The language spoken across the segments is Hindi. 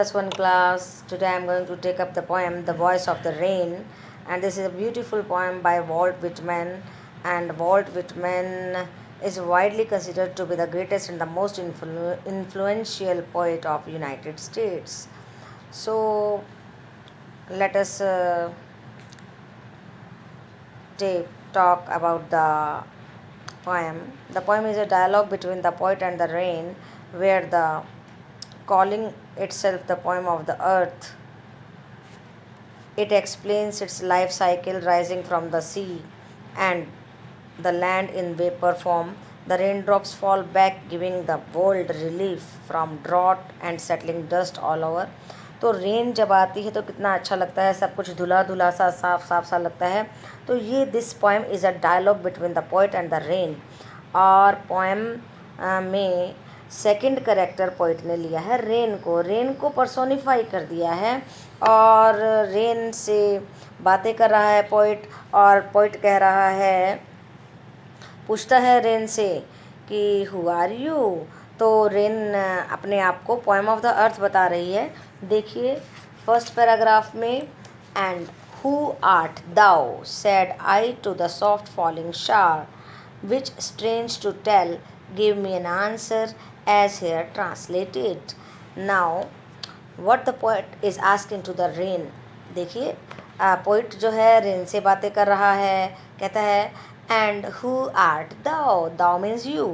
+1 class. Today I am going to take up the poem The Voice of the Rain, and this is a beautiful poem by Walt Whitman. And Walt Whitman is widely considered to be the greatest and the most influential poet of United States. So let us talk about the poem. The poem is a dialogue between the poet and the rain, where the calling itself the poem of the earth. It explains its life cycle rising from the sea and the land in vapor form. The raindrops fall back, giving the world relief from drought and settling dust all over. तो रेन जब आती है तो कितना अच्छा लगता है, सब कुछ धुला धुला सा साफ साफ सा लगता है. तो ये this poem is a dialogue between the poet and the rain. और पोएम में सेकंड करेक्टर पोइट ने लिया है रेन को पर्सोनिफाई कर दिया है और रेन से बातें कर रहा है पोइट. और पोइट कह रहा है, पूछता है रेन से कि हु आर यू. तो रेन अपने आप को पोएम ऑफ द अर्थ बता रही है. देखिए फर्स्ट पैराग्राफ में, and who art thou said I to the soft falling shower which strange to tell, give me an answer as here translated. Now what the poet is asking to the rain. देखिए पोइट जो है रेन से बातें कर रहा है. कहता है and who art thou, thou means you,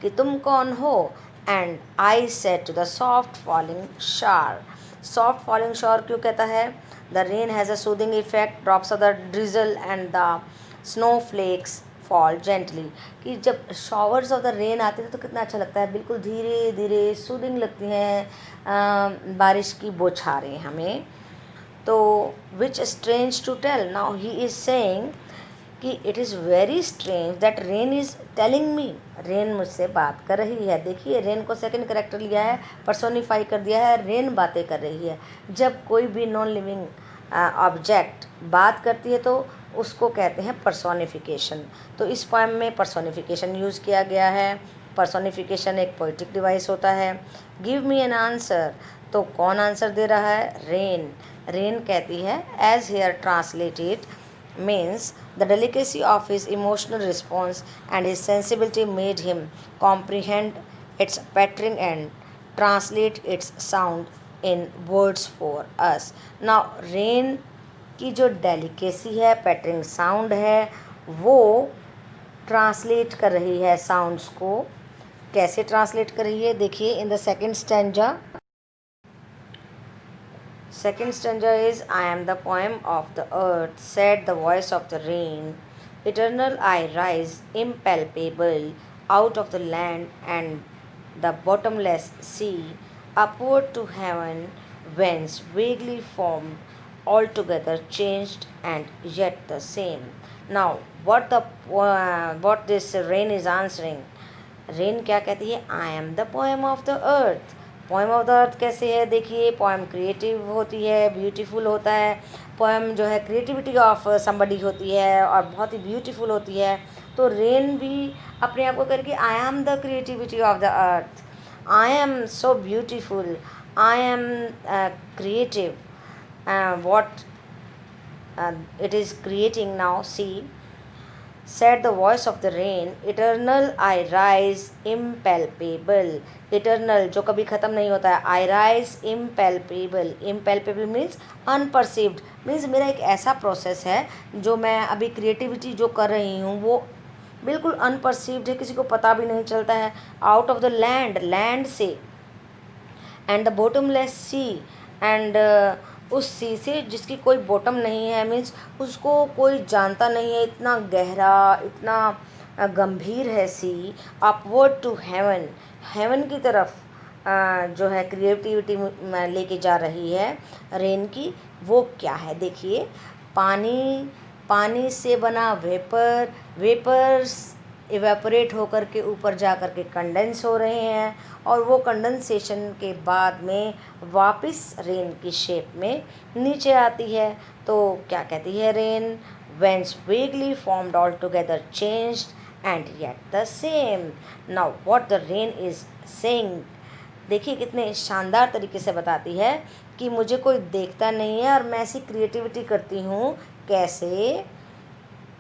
कि तुम कौन हो. And I said to the soft falling shower. Soft falling shower क्यों कहता है? The rain has a soothing effect, drops of the drizzle and the snowflakes fall gently. कि जब शॉवर्स ऑफ द रेन आते हैं तो कितना अच्छा लगता है, बिल्कुल धीरे धीरे सूदिंग लगती हैं बारिश की बौछारें हमें. तो which strange to tell. Now he is saying कि it is very strange that rain is telling me. Rain मुझसे बात कर रही है. देखिए रेन को सेकंड करेक्टर लिया है, पर्सोनिफाई कर दिया है. रेन बातें कर रही है. जब कोई भी नॉन लिविंग ऑब्जेक्ट बात करती है तो उसको कहते हैं पर्सोनिफिकेशन. तो इस पोएम में पर्सोनिफिकेशन यूज़ किया गया है. पर्सोनिफिकेशन एक पोइटिक डिवाइस होता है. गिव मी एन आंसर, तो कौन आंसर दे रहा है? रेन. रेन कहती है as here translated means the delicacy of his emotional response and his sensibility made him comprehend its pattern and translate its sound in words for us. Now rain की जो डेलिकेसी है, पैटर्न साउंड है, वो ट्रांसलेट कर रही है साउंड्स को. कैसे ट्रांसलेट कर रही है? देखिए in the second stanza. Second stanza is, I am the poem of the earth, said the voice of the rain. Eternal I rise, impalpable, out of the land and the bottomless sea, upward to heaven, whence vaguely formed, altogether changed and yet the same. Now, what this rain is answering. Rain क्या कहती है? I am the poem of the earth. Poem of the अर्थ कैसे है? देखिए पोएम क्रिएटिव होती है, ब्यूटीफुल होता है. पोएम जो है क्रिएटिविटी ऑफ समबडी होती है और बहुत ही ब्यूटीफुल होती है. तो रेन भी अपने आप को करके I am the creativity of the earth, I am so beautiful, I am creative. what it is creating now. See, said the voice of the rain, eternal I rise, impalpable. Eternal जो कभी ख़त्म नहीं होता है. I rise, impalpable. Impalpable means unperceived. means मेरा एक ऐसा प्रोसेस है जो मैं अभी क्रिएटिविटी जो कर रही हूँ वो बिल्कुल अनपरसीव्ड है, किसी को पता भी नहीं चलता है. Out of the land, land से, and the bottomless sea, and उस सी से जिसकी कोई बॉटम नहीं है, मीन्स उसको कोई जानता नहीं है, इतना गहरा, इतना गंभीर है सी. अपवर्ड टू हेवन, हेवन की तरफ जो है क्रिएटिविटी लेके जा रही है रेन की. वो क्या है? देखिए पानी, पानी से बना वेपर, वेपर्स इवेपोरेट होकर के ऊपर जा कर के कंडेंस हो रहे हैं और वो कंडेंसेशन के बाद में वापस रेन की शेप में नीचे आती है. तो क्या कहती है rain? whence vaguely formed altogether changed and yet the same. Now what the rain is saying देखिए कितने शानदार तरीके से बताती है कि मुझे कोई देखता नहीं है और मैं ऐसी क्रिएटिविटी करती हूँ। कैसे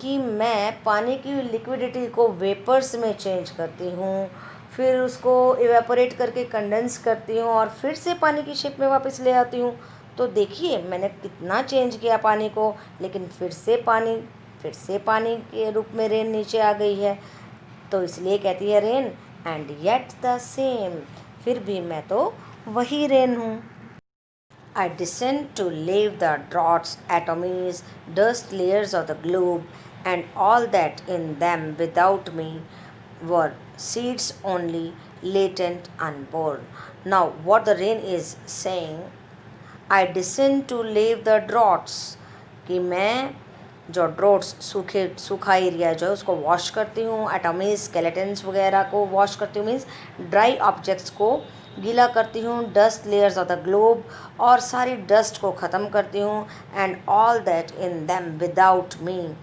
कि मैं पानी की लिक्विडिटी को वेपर्स में चेंज करती हूँ, फिर उसको इवेपोरेट करके कंडेंस करती हूँ और फिर से पानी की शेप में वापस ले आती हूँ। तो देखिए मैंने कितना चेंज किया पानी को, लेकिन फिर से पानी के रूप में रेन नीचे आ गई है। तो इसलिए कहती है rain, and yet the same, फिर भी मैं तो वही रेन हूँ। I descend to leave the draughts, atomies, dust layers of the globe, and all that in them without me were seeds only, latent, unborn. Now, what the rain is saying, I descend to leave the draughts, कि मैं जो ड्रॉट्स सूखा एरिया जो है उसको वॉश करती हूँ, एटॉमीज स्केलेटन्स वगैरह को वॉश करती हूँ, मीन्स ड्राई ऑब्जेक्ट्स को गीला करती हूँ, dust layers of the globe, और सारी डस्ट को ख़त्म करती हूँ, and all that in them without me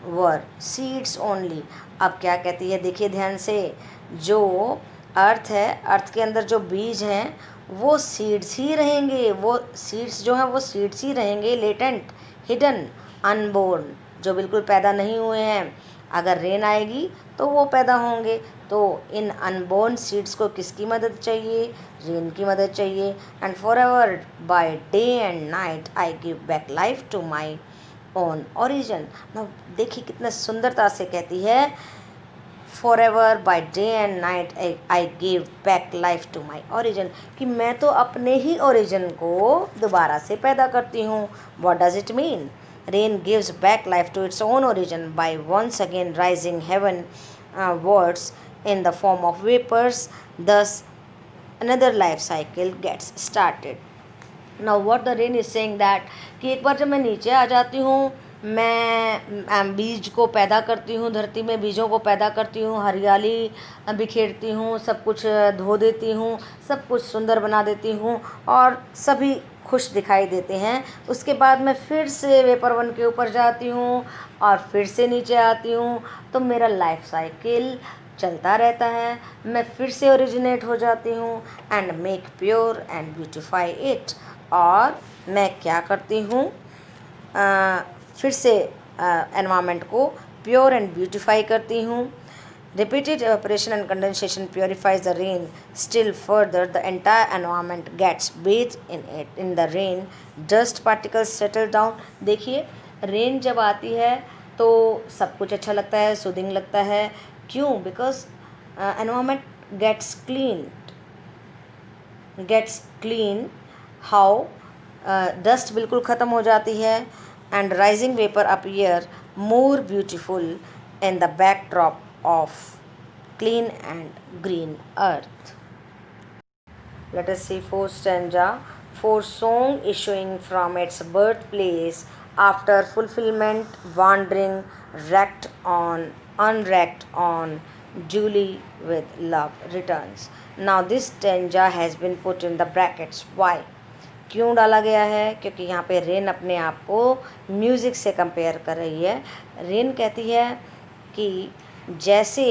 were seeds only. अब क्या कहती है देखिए ध्यान से, जो अर्थ है, अर्थ के अंदर जो बीज हैं वो सीड्स ही रहेंगे, वो सीड्स जो हैं वो सीड्स ही रहेंगे, लेटेंट, हिडन, अनबोर्न, जो बिल्कुल पैदा नहीं हुए हैं। अगर रेन आएगी तो वो पैदा होंगे। तो इन अनबोर्न सीड्स को किसकी मदद चाहिए? रेन की मदद चाहिए। And for ever by day and night I give back life to my own origin. ना देखिए कितने सुंदरता से कहती है, for ever by day and night I give back life to my origin, कि मैं तो अपने ही ओरिजिन को दोबारा से पैदा करती हूँ। What does it mean? Rain gives back life to its own origin by once again rising heavenwards in the form of vapors. Thus another life cycle gets started. Now what the rain is saying that कि एक बार जब मैं नीचे आ जाती हूँ, मैं बीज को पैदा करती हूँ, धरती में बीजों को पैदा करती हूँ, हरियाली बिखेरती हूँ, सब कुछ धो देती हूँ, सब कुछ सुंदर बना देती हूँ और सभी खुश दिखाई देते हैं। उसके बाद मैं फिर से वेपर वन के ऊपर जाती हूँ और फिर से नीचे आती हूँ। तो मेरा लाइफ साइकिल चलता रहता है, मैं फिर से ओरिजिनेट हो जाती हूँ and make pure and beautify it. और मैं क्या करती हूँ, फिर से एनवायरनमेंट को प्योर एंड ब्यूटिफाई करती हूँ। Repeated evaporation and condensation purifies the rain still further. The entire environment gets bathed in it. In the rain, dust particles settle down. देखिए रेन जब आती है तो सब कुछ अच्छा लगता है, सूदिंग लगता है। क्यों? Because environment gets clean. How? Dust बिल्कुल ख़त्म हो जाती है and rising vapour appear more beautiful in the backdrop of clean and green earth. Let us see fourth stanza. For song issuing from its birthplace, after fulfillment, wandering, unwrecked on, duly with love returns. Now this stanza has been put in the brackets. Why? क्यों डाला गया है? क्योंकि यहाँ पे रेन अपने आप को म्यूज़िक से कंपेयर कर रही है। रेन कहती है कि जैसे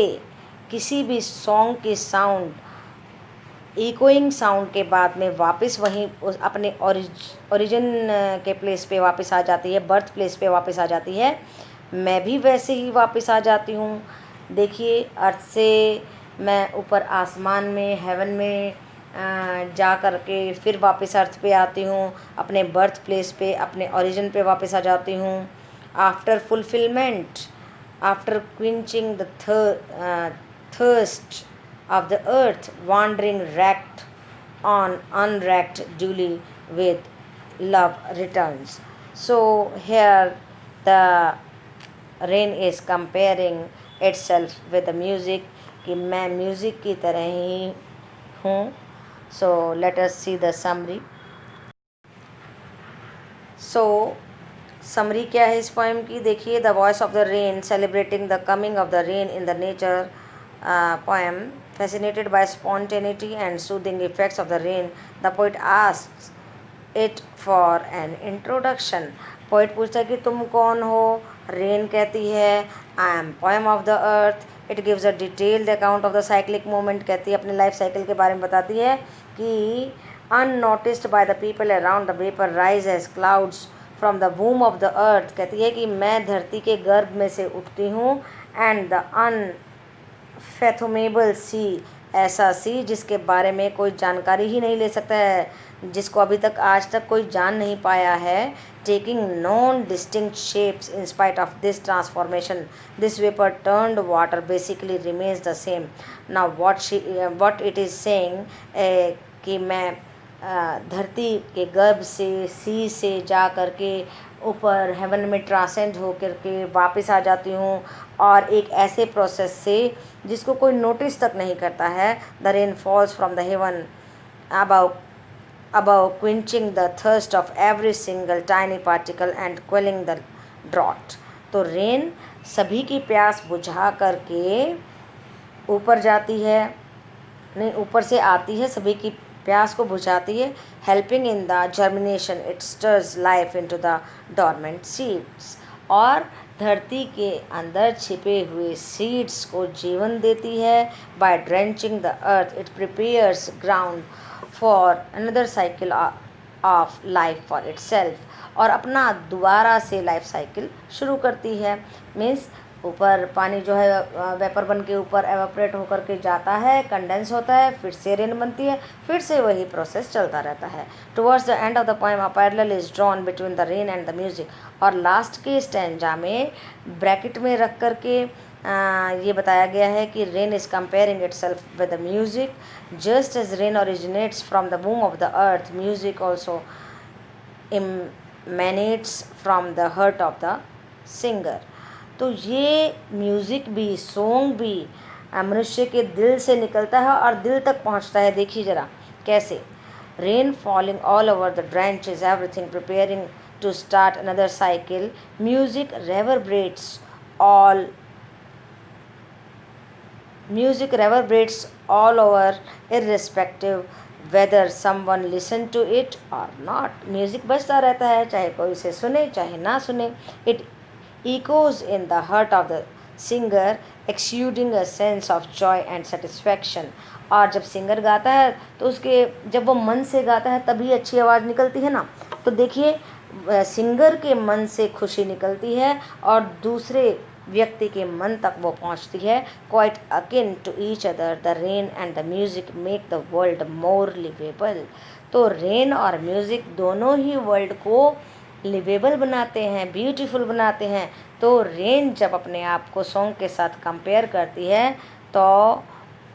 किसी भी सॉन्ग की साउंड इकोइंग साउंड के बाद में वापस वहीं उस अपने ओरिजिन के प्लेस पे वापस आ जाती है, बर्थ प्लेस पे वापस आ जाती है, मैं भी वैसे ही वापस आ जाती हूँ। देखिए अर्थ से मैं ऊपर आसमान में, हेवन में जा कर के फिर वापस अर्थ पे आती हूँ, अपने बर्थ प्लेस पे, अपने ओरिजिन पे वापस आ जाती हूँ। After fulfilment, after quenching the thirst of the earth, wandering unwrecked duly with love returns. So here the rain is comparing itself with the music, कि मैं म्यूज़िक की तरह ही हूँ। So let us see the summary. So summary क्या है इस पोएम की? देखिए, the voice of the rain celebrating the coming of the rain in the nature poem, fascinated by spontaneity and soothing effects of the rain, the poet asks it for an introduction. Poet पूछता है कि तुम कौन हो? रेन कहती है I am poem of the earth. It gives a detailed account of the cyclic movement, कहती है अपने लाइफ साइकिल के बारे में बताती है कि unnoticed by the people around the vapor rise as clouds from the womb of the earth, कहती है कि मैं धरती के गर्भ में से उठती हूँ, and the unfathomable sea, ऐसा सी जिसके बारे में कोई जानकारी ही नहीं ले सकता है, जिसको अभी तक आज तक कोई जान नहीं पाया है, taking non-distinct shapes in spite of this transformation. This vapor turned water basically remains the same. Now what it is saying कि मैं धरती के गर्भ से सी से जा कर के ऊपर हेवन में ट्रांसेंड हो करके वापस आ जाती हूँ, और एक ऐसे प्रोसेस से जिसको कोई नोटिस तक नहीं करता है. The rain falls from the haven above quenching the thirst of every single tiny particle and quelling the drought. तो रेन सभी की प्यास बुझा करके ऊपर जाती है, नहीं ऊपर से आती है, सभी की प्यास को बुझाती है. Helping in the germination it stirs life into the dormant seeds, और धरती के अंदर छिपे हुए सीड्स को जीवन देती है. By drenching the earth it prepares ground for another cycle of life for itself, और अपना दोबारा से लाइफ साइकिल शुरू करती है. मीन्स ऊपर पानी जो है वेपर बन के ऊपर एवापोरेट होकर के जाता है, कंडेंस होता है, फिर से रेन बनती है, फिर से वही प्रोसेस चलता रहता है. Towards the end of the poem a parallel is drawn between the rain and the music, और लास्ट के स्टैंजा में ब्रैकेट में रख कर के ये बताया गया है कि rain is comparing itself with the music. Just as rain originates from the womb of the earth, music also emanates from the heart of the singer. तो ये म्यूज़िक भी, सॉन्ग भी मनुष्य के दिल से निकलता है और दिल तक पहुंचता है. देखिए ज़रा कैसे. Rain falling all over the branches, everything preparing to start another cycle. Music reverberates all over irrespective whether someone listen to it or not. Music बजता रहता है, चाहे कोई इसे सुने चाहे ना सुने. It echoes in the heart of the singer, exuding a sense of joy and satisfaction. और जब सिंगर गाता है तो उसके, जब वो मन से गाता है तभी अच्छी आवाज़ निकलती है ना. तो देखिए सिंगर के मन से खुशी निकलती है और दूसरे व्यक्ति के मन तक वो पहुंचती है. Quite akin to each other, the rain and the music make the world more liveable. तो रेन और म्यूज़िक दोनों ही वर्ल्ड को लिवेबल बनाते हैं, ब्यूटीफुल बनाते हैं. तो रेन जब अपने आप को सॉन्ग के साथ कंपेयर करती है तो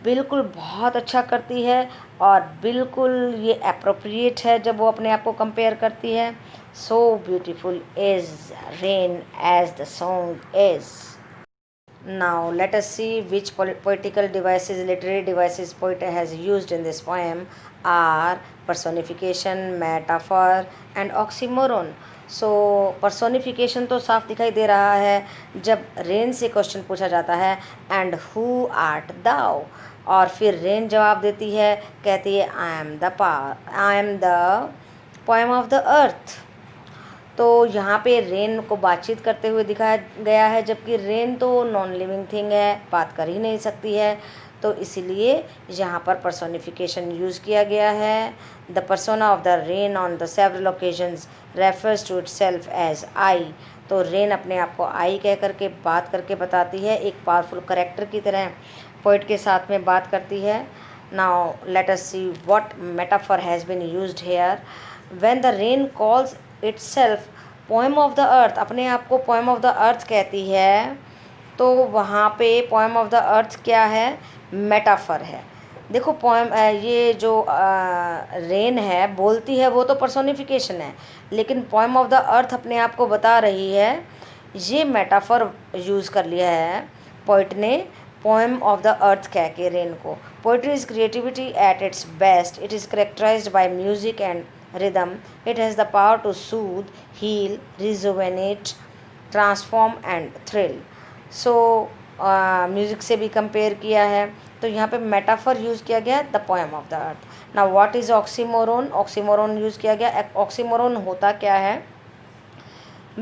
बिल्कुल बहुत अच्छा करती है, और बिल्कुल ये अप्रोप्रिएट है जब वो अपने आप को कंपेयर करती है. So beautiful is rain as the song is. Now let us see which poetical devices, literary devices poet has used in this poem are personification, metaphor and oxymoron. So personification तो साफ दिखाई दे रहा है जब रेन से क्वेश्चन पूछा जाता है and who art thou, और फिर रेन जवाब देती है, कहती है I am the poem of the earth. तो यहाँ पे रेन को बातचीत करते हुए दिखाया गया है, जबकि रेन तो नॉन लिविंग थिंग है, बात कर ही नहीं सकती है. तो इसीलिए यहाँ पर पर्सोनिफिकेशन यूज़ किया गया है. The persona of the rain on the several occasions refers to itself as I. तो रेन अपने आप को आई कह करके बात करके बताती है, एक पावरफुल करेक्टर की तरह पोइट के साथ में बात करती है. Now let us see what metaphor has been used here. When the rain calls itself poem of the earth, अपने आप को पोएम ऑफ द अर्थ कहती है, तो वहाँ पे पोएम ऑफ द अर्थ क्या है, मेटाफर है. देखो पोएम, ये जो रेन है बोलती है वो तो पर्सोनिफिकेशन है, लेकिन पोएम ऑफ द अर्थ अपने आप को बता रही है, ये मेटाफर यूज़ कर लिया है पोइट ने पोएम ऑफ द अर्थ कह के रेन को. Poetry is creativity at its best. It is characterised by music and rhythm. It has the power to soothe, heal, rejuvenate, transform and thrill. So music से भी कंपेयर किया है, तो यहाँ पे मेटाफर यूज़ किया गया the poem of the earth. Now what is oxymoron. Oxymoron use किया गया. ऑक्सीमोरोन होता क्या है,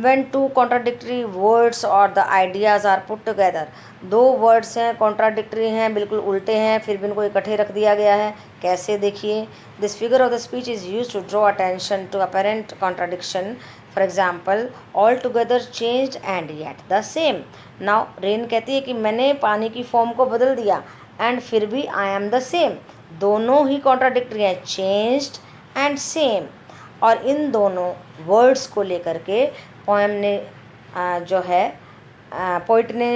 when two contradictory words or the ideas are put together, दो वर्ड्स हैं कॉन्ट्राडिक्टरी हैं, बिल्कुल उल्टे हैं, फिर भी इनको इकट्ठे रख दिया गया है। कैसे, देखिए, this figure of the speech is use to draw attention to apparent contradiction. For example, altogether changed and yet the same. Now rain कहती है कि मैंने पानी की फॉर्म को बदल दिया एंड फिर भी आई एम द सेम। दोनों ही कॉन्ट्राडिक्टरी हैं, चेंज्ड एंड सेम। और इन दोनों वर्ड्स को लेकर के पोएम ने जो है पोइट ने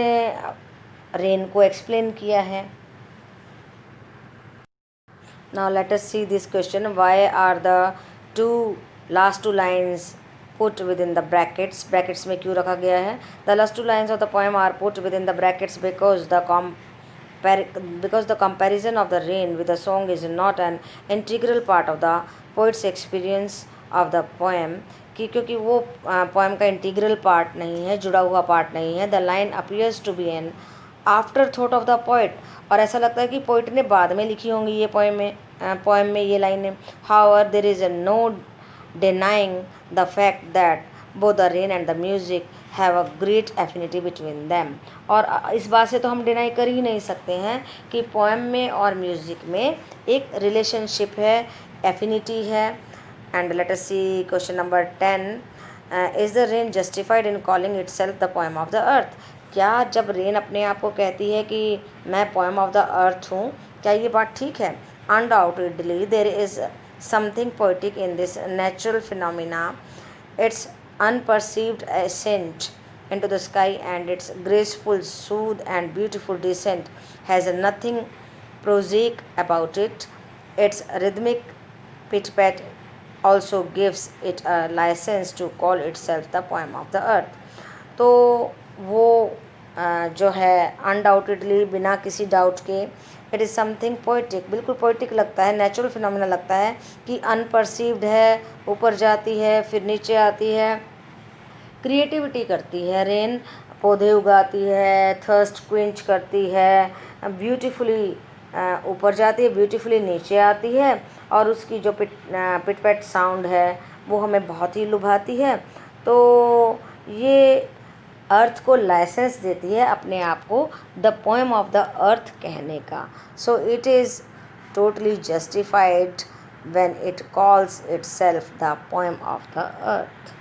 रेन को एक्सप्लेन किया है। Now let us see this question, why are the last two lines put within the brackets. Brackets में क्यों रखा गया है? The last two lines of the poem are put within the brackets because the comparison of the rain with the song is not an integral part of the poet's experience of the poem, क्योंकि वो पोएम का इंटीग्रल पार्ट नहीं है, जुड़ा हुआ पार्ट नहीं है। The line appears to be an afterthought of the poet, और ऐसा लगता है कि पोइट ने बाद में लिखी होंगी ये पोएम में ये लाइनें। However there is no denying the fact that both the rain and the music have a great affinity between them। और इस बात से तो हम डिनाई कर ही नहीं सकते हैं कि पोएम में और म्यूज़िक में एक रिलेशनशिप है, एफिनिटी है। And let us see question number 10, is the rain justified in calling itself the poem of the earth. क्या जब रेन अपने आप को कहती है कि मैं पोएम ऑफ द अर्थ हूँ, क्या ये बात ठीक है? Undoubtedly there is something poetic in this natural phenomena, its unperceived ascent into the sky and its graceful, smooth and beautiful descent has nothing prosaic about it. Its rhythmic pitch-pat also gives it a license to call itself the poem of the earth। तो वो जो है अनडाउटेडली, बिना किसी डाउट के, इट इज़ समथिंग पोइटिक, बिल्कुल पोइटिक लगता है, नेचुरल फिनोमिना लगता है कि अनपर्सीव्ड है, ऊपर जाती है फिर नीचे आती है, क्रिएटिविटी करती है। रेन पौधे उगाती है, थर्स्ट क्विंच करती है, ब्यूटीफुली ऊपर जाती है, ब्यूटीफुली नीचे आती है, और उसकी जो पिट पैट साउंड है वो हमें बहुत ही लुभाती है। तो ये अर्थ को लाइसेंस देती है अपने आप को द पोएम ऑफ द अर्थ कहने का। So it is totally justified when it calls itself the poem of the earth.